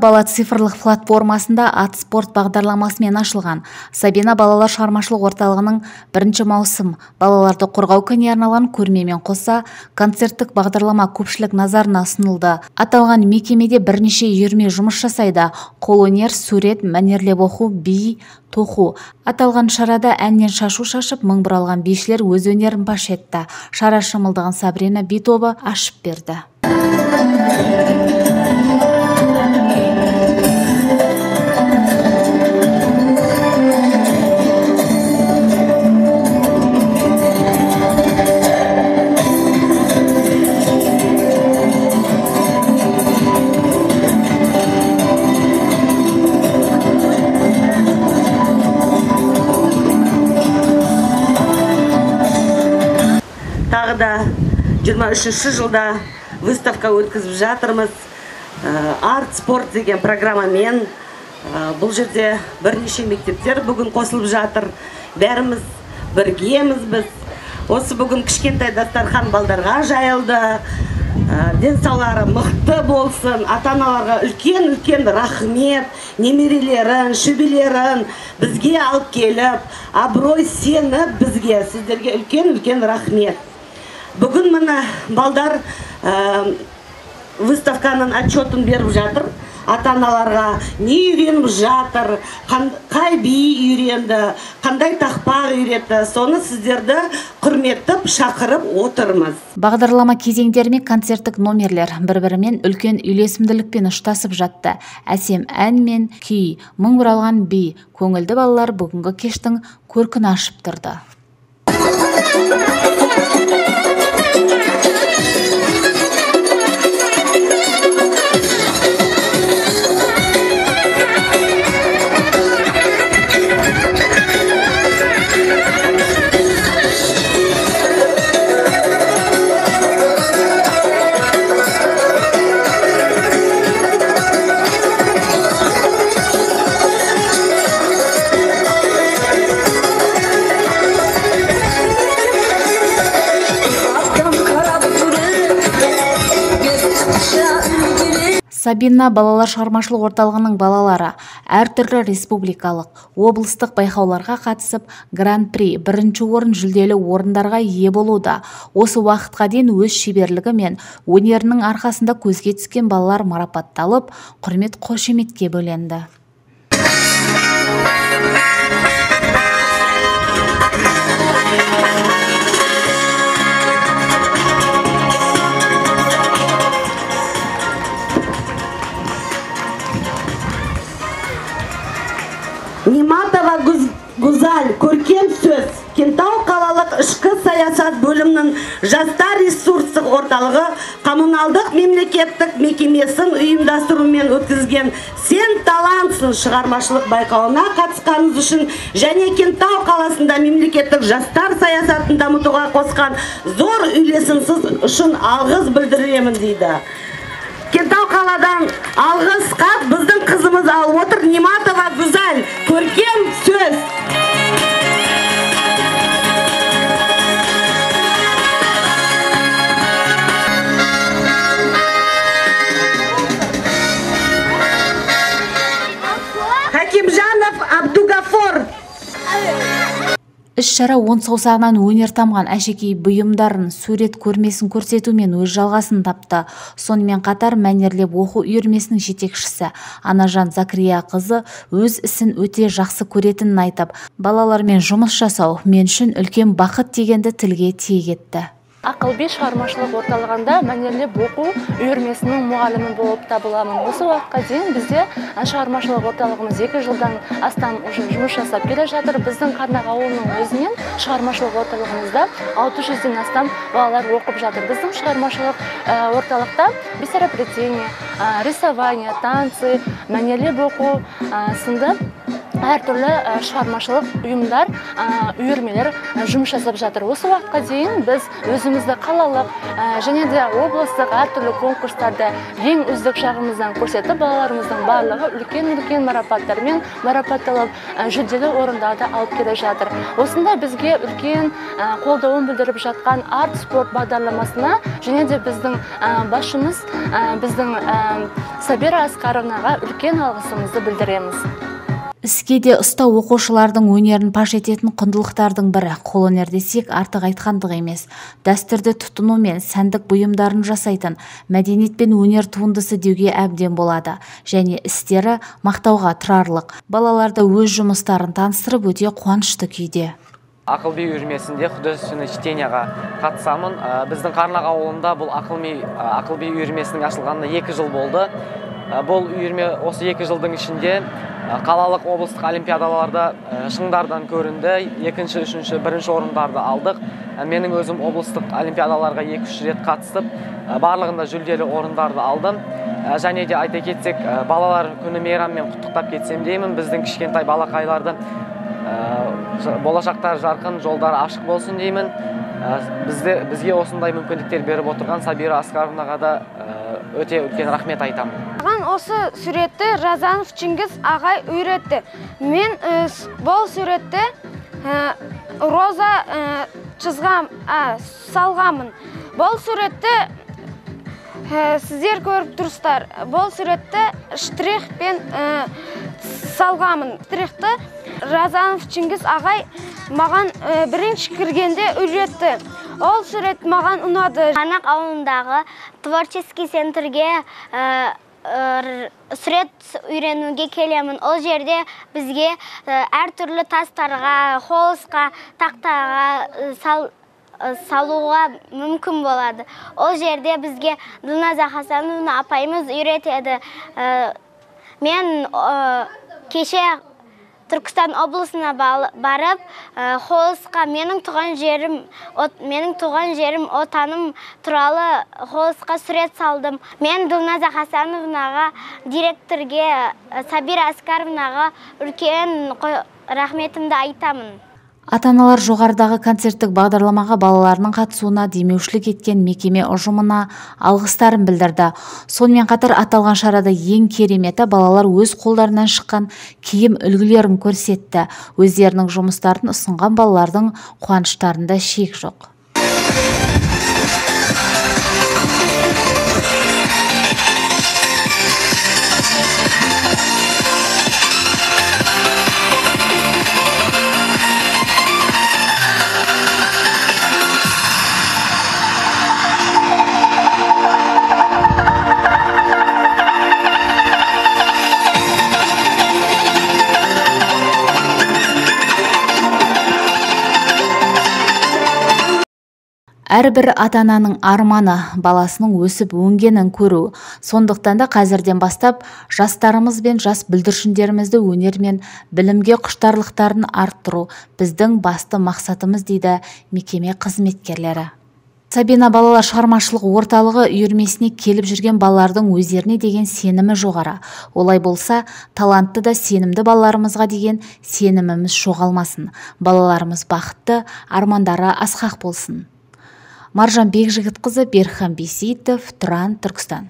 Бала цифрлық платформасында ат спорт бағдарламасымен ашылған Сабина балалар шығармашылық орталығының 1 маусым балаларды қорғау күніне арналған көрмемен қоса концерттік бағдарлама көпшілік назарына ұсынылды. Аталған мекемеде бірнеше үйірме жұмыс жасайды: қолөнер, сурет, мәнерлеп оқу, би, тоқу. Аталған шарада әннен шашу шашып, мың бұралған бишілер өз өнерін паш етті. Шара шымылдығын Сабрина би тобы ашып берді. Тағы да 23 жылда выставка өткізіп жатырмыз. Арт спорт деген программамен бұл жерде бірнеше мектептер бүгін қосылып жатыр. Бәріміз біргеміз біз. Осы бүгін кішкентай дастархан балдарға жайылды. Денсаулары мықты болсын. Ата-аналарға үлкен рахмет. Немерелерін, шөбелерін бізге алып келіп, абырой сеніп бізге, сіздерге үлкен рахмет. Бүгін мына балдар выставканың отчетін беріп жатыр. Ата-аналарға не үйреніп жатыр, қай би үйренді, қандай тақпақ үйретті, соны сіздерді құрметтіп шақырып отырмыз. Бағдарлама кезеңдері мен концерттік номерлер бір-бірімен үлкен үйлесімділікпен ұштасып жатты. Әсем ән мен күй, мың бұралған би, көңілді балалар бүгінгі кештің көркін ашып тұрды. Сабина балалар шығармашылық орталығының балалары әртүрлі республикалық, облыстық байқауларға қатысып, гран-при, бірінші орын, жүлделі орындарға ие болуда. Осы уақытқа дейін өз шеберлігі мен өнерінің арқасында көзге түскен балалар марапатталып, құрмет қошеметке бөленді. Ниматова Гузаль, көркем сөз, Кентау қалалық ішкі саясат бөлімінің жастар ресурстық орталығы коммуналдық мемлекеттік мекемесін ұйымдастырумен өткізген «Сен талантсың» шығармашылық байқауына қатысқаныңыз үшін және Кентау қаласында мемлекеттік жастар саясатын дамытуға қосқан зор үлесіңіз үшін алғыс білдіремін дейді. Кентау қаладан алғыс хат біздің қызымыз алып отыр. Ниматова Гузаль, көркем сөз. Хакимжанов Абдугафор. Іс-шара 10 саусағынан өнер тамған әшекей бұйымдарын сурет көрмесін көрсетумен өз жалғасын тапты. Сонымен қатар мәнерлеп оқу үйірмесінің жетекшісі Анажан Закрия қызы өз ісін өте жақсы көретінін айтып, балалармен жұмыс жасау мен үшін үлкен бақыт дегенді тілге тиек етті. Ақылби шығармашылық орталығында мәнерлеп оқу үйірмесінің мұғалімі болып табыламын. Осы уақытқа дейін бізде шығармашылық орталығымыз 2 жылдан астам жұмыс жасап келе жатыр. Біздің Қарнақ ауылының өзінен шығармашылық орталығымызда 600-ден астам балалар оқып жатыр. Біздің шығармашылық орталықта бисероплетение, рисование, танцы, мәнерлеп оқу сынды әртүрлі шығармашылық ұйымдар, үйірмелер жұмыс жасап жатыр. Осы уақытқа дейін біз өзімізді қалалық және де облыстық әртүрлі конкурстарда ең үздік жағымыздан көрсетіп, балаларымыздың барлығы үлкен марапаттармен марапатталып, жүлделі орындарды алып келе жатыр. Осында бізге үлкен қолдауын білдіріп жатқан арт спорт бағдарламасына және де біздің басшымыз, біздің Сабира Аскаровнаға үлкен алғысымызды білдіреміз. Іске де ұстау оқушылардың өнерін паш ететін құндылықтардың бірі. Қолөнер десек артық айтқандық емес. Дәстүрді тұтыну мен сәндік бұйымдарын жасайтын мәдениет пен өнер туындысы деуге әбден болады. Және істері мақтауға тұрарлық. Балаларды өз жұмыстарын таныстырып өте қуанышты күйде. Ақыл би үйірмесінде художественное чтенияға қатысамын. Біздің Қарнақ ауылында бұл ақыл би үйірмесінің ашылғанына 2 жыл болды. Бұл үйірме осы 2 жылдың ішінде қалалық облыстық олимпиадаларда шыңдардан көрінді. 2-ші, 3-ші, 1-ші орындарды алдық. Менің өзім облыстық олимпиадаларға 2-3 рет қатысып, барлығында жүлделі орындарды алдым. Және де айта кетсек, балалар күні мейраммен құттықтап кетсем деймін. Біздің кішкентай балақайларды болашақтар жарқын, жолдары ашық болсын деймін. Бізге осындай мүмкіндіктер беріп отырған Сабира Аскаровнаға да өте үлкен рахмет айтамын. Маған осы суретті Разанов Чингиз ағай үйретті. Мен бұл суретті роза салғамын. Бұл суретті сіздер көріп тұрсыздар. Бұл суретті штрихпен салғамын. Штрихті Разанов Чингиз ағай маған бірінші кіргенде үйретті. Ол сурет маған ұнады. Қарнақ ауылындағы творческий центрге сурет үйренуге келемін. Ол жерде бізге әртүрлі тастарға, холсқа, тақтаға салуға мүмкін болады. Ол жерде бізге Дулназа Хасановна апайымыз үйретеді. Мен кеше Түркістан облысына барып, холсқа менің туған жерім отаным туралы холсқа сурет салдым. Мен Дулназа Хасановнаға, директорге Сабира Аскаровнаға үлкен рахметімді айтамын. Ата-аналар жоғарыдағы концерттік бағдарламаға балаларының қатысуына демеушілік еткен мекеме ұжымына алғыстарын білдірді. Сонымен қатар аталған шарада ең кереметі балалар өз қолдарынан шыққан киім үлгілерін көрсетті. Өздерінің жұмыстарын ұсынған балалардың қуаныштарында шек жоқ. Әрбір ата-ананың арманы баласының өсіп өңгенін көру. Сондықтан да қазірден бастап жастарымыз бен жас бүлдіршіндерімізді өнер мен білімге құштарлықтарын арттыру біздің басты мақсатымыз, дейді мекеме қызметкерлері. Сабина балалар шығармашылық орталығы үйірмесіне келіп жүрген балалардың өздеріне деген сенімі жоғары. Олай болса, талантты да сенімді балаларымызға деген сеніміміз жоғалмасын. Балаларымыз бақытты, армандары асқақ болсын. Маржан Бекжігітқызы, Берхан Бейсеитов, Тұран, Түркістан.